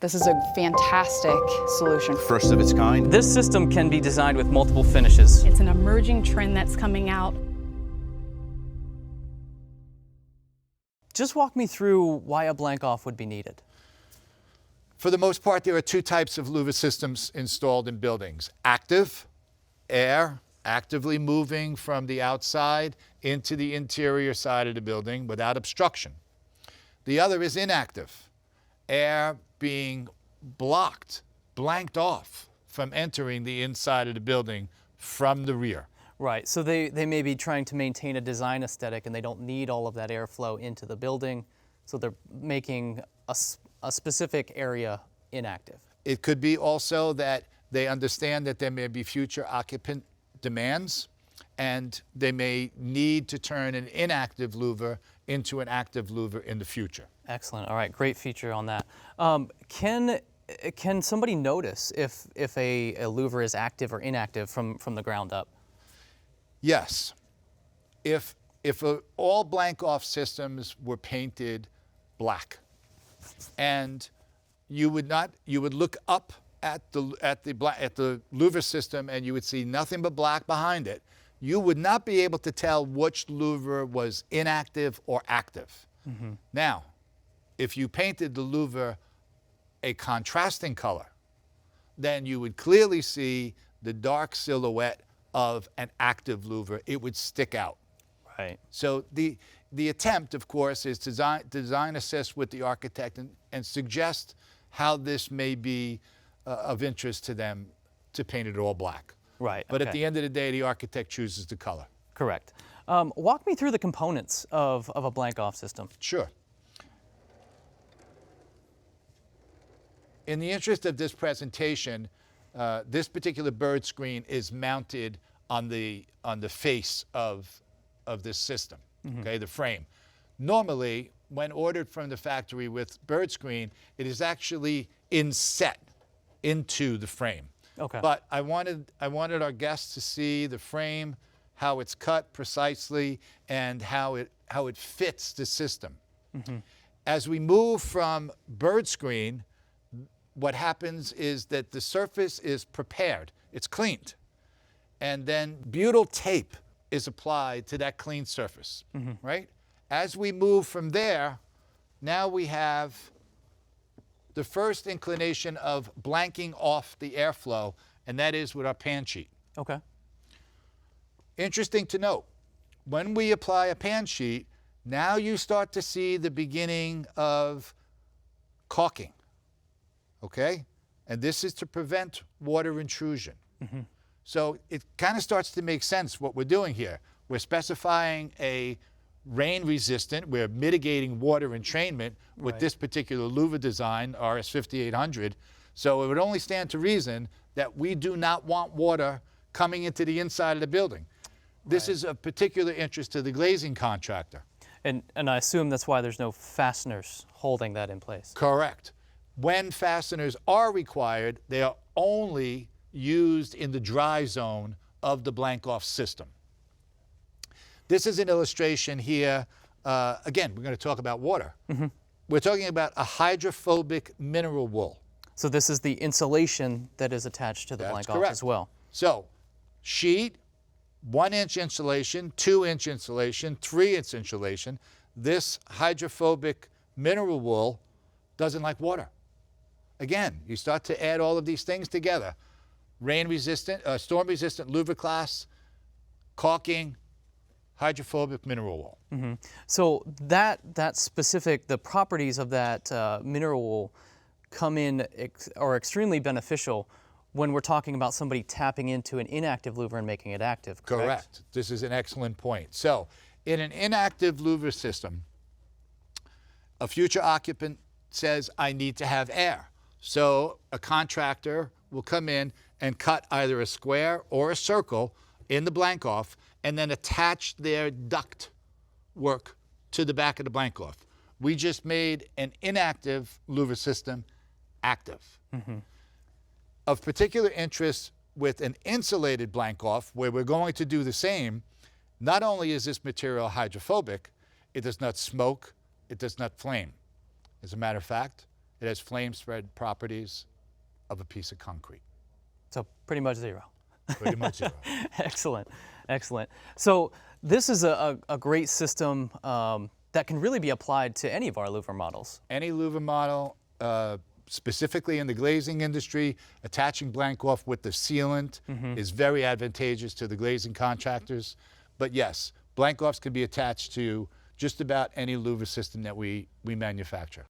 This is a fantastic solution. First of its kind. This system can be designed with multiple finishes. It's an emerging trend that's coming out. Just walk me through why a blank off would be needed. For the most part, there are two types of louver systems installed in buildings. Active, air, actively moving from the outside into the interior side of the building without obstruction. The other is inactive, air being blocked, blanked off from entering the inside of the building from the rear. Right, so they may be trying to maintain a design aesthetic and they don't need all of that airflow into the building, so they're making a specific area inactive. It could be also that they understand that there may be future occupant demands and they may need to turn an inactive louver into an active louver in the future. Excellent, all right, great feature on that. Can somebody notice if a louver is active or inactive from the ground up? Yes. If all blank off systems were painted black, and you would look up at the louver system and you would see nothing but black behind it, you would not be able to tell which louver was inactive or active. Mm-hmm. Now, if you painted the louver a contrasting color, then you would clearly see the dark silhouette of an active louver. It would stick out. Right. So the attempt, of course, is to design assist with the architect and suggest how this may be of interest to them to paint it all black. Right. But okay. at the end of the day, the architect chooses the color. Correct. Walk me through the components of a blank off system. Sure. In the interest of this presentation, this particular bird screen is mounted on the face of this system, mm-hmm. Okay, the frame. Normally, when ordered from the factory with bird screen, it is actually inset into the frame. Okay. But I wanted our guests to see the frame, how it's cut precisely, and how it fits the system. Mm-hmm. As we move from bird screen, what happens is that the surface is prepared, it's cleaned, and then butyl tape is applied to that clean surface, mm-hmm. Right? As we move from there, now we have the first inclination of blanking off the airflow, and that is with our pan sheet. Okay. Interesting to note, when we apply a pan sheet, now you start to see the beginning of caulking. Okay? And this is to prevent water intrusion. Mm-hmm. So it kind of starts to make sense what we're doing here. We're specifying a rain resistant, we're mitigating water entrainment with right. This particular louver design, RS5800. So it would only stand to reason that we do not want water coming into the inside of the building. This right. is of particular interest to the glazing contractor. And I assume that's why there's no fasteners holding that in place. Correct. When fasteners are required, they are only used in the dry zone of the blank off system. This is an illustration here. Again, we're going to talk about water. Mm-hmm. We're talking about a hydrophobic mineral wool. So this is the insulation that is attached to the That's blank correct. off as well. So sheet, 1-inch insulation, 2-inch insulation, 3-inch insulation. This hydrophobic mineral wool doesn't like water. Again, you start to add all of these things together. Rain resistant, storm resistant louver class, caulking, hydrophobic mineral wool. Mm-hmm. So that specific, the properties of that mineral wool come in are extremely beneficial when we're talking about somebody tapping into an inactive louver and making it active, correct? Correct. This is an excellent point. So in an inactive louver system, a future occupant says, I need to have air. So a contractor will come in and cut either a square or a circle in the blank off and then attach their duct work to the back of the blank off. We just made an inactive louver system active. Mm-hmm. Of particular interest with an insulated blank off, where we're going to do the same, not only is this material hydrophobic, it does not smoke, it does not flame. As a matter of fact, It has flame spread properties of a piece of concrete. So pretty much zero. Pretty much zero. Excellent, excellent. So this is a great system that can really be applied to any of our louver models. Any louver model, specifically in the glazing industry, attaching blank off with the sealant is very advantageous to the glazing contractors. But yes, blank offs can be attached to just about any louver system that we manufacture.